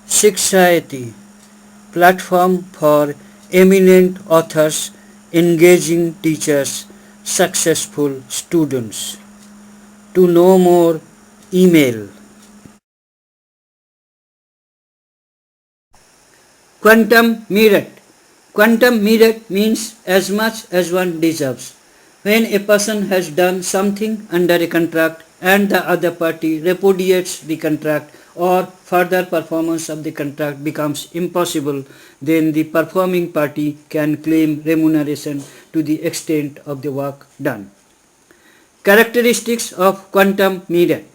Shikshayati, platform for eminent authors, engaging teachers, successful students. To know more, email. Quantum merit. Quantum merit means as much as one deserves. When a person has done something under a contract and the other party repudiates the contract or further performance of the contract becomes impossible, then the performing party can claim remuneration to the extent of the work done. Characteristics of quantum merit.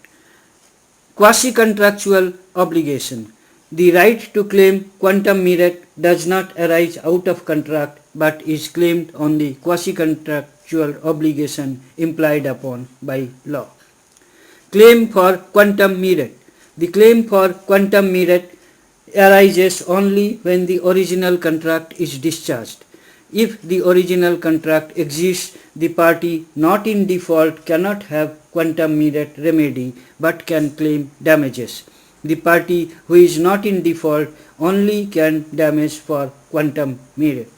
Quasi-contractual obligation. The right to claim quantum merit does not arise out of contract but is claimed on the quasi-contractual obligation implied upon by law. Claim for quantum merit. The claim for quantum merit arises only when the original contract is discharged. If the original contract exists, the party not in default cannot have quantum merit remedy but can claim damages. The party who is not in default only can damage for quantum merit.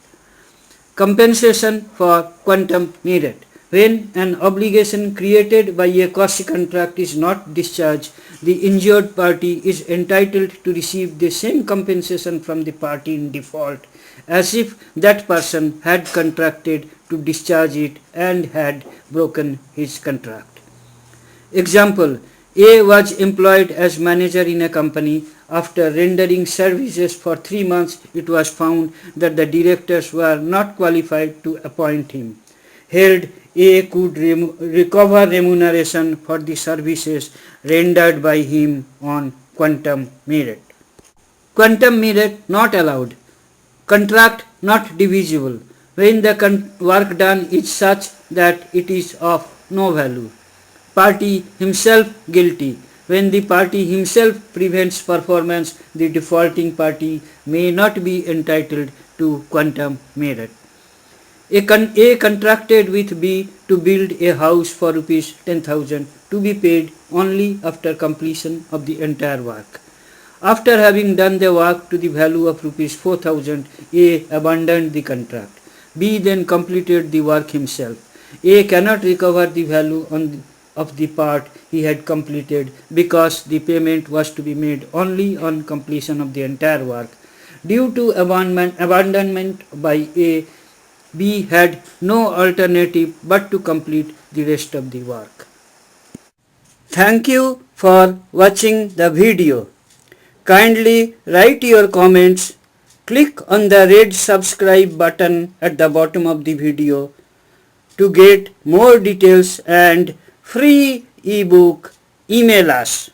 Compensation for quantum merit. When an obligation created by a quasi-contract is not discharged, the injured party is entitled to receive the same compensation from the party in default as if that person had contracted to discharge it and had broken his contract. Example: A was employed as manager in a company. After rendering services for 3 months, it was found that the directors were not qualified to appoint him. Held, A could recover remuneration for the services rendered by him on quantum merit. Quantum merit not allowed. Contract not divisible. When the work done is such that it is of no value. Party himself guilty. When the party himself prevents performance, the defaulting party may not be entitled to quantum merit. A contracted with B to build a house for rupees 10,000 to be paid only after completion of the entire work. After having done the work to the value of rupees 4,000, A abandoned the contract. B then completed the work himself. A cannot recover the value of the part he had completed because the payment was to be made only on completion of the entire work. Due to abandonment by A, B had no alternative but to complete the rest of the work. Thank you for watching the video. Kindly write your comments. Click on the red subscribe button at the bottom of the video to get more details and free ebook. Email us.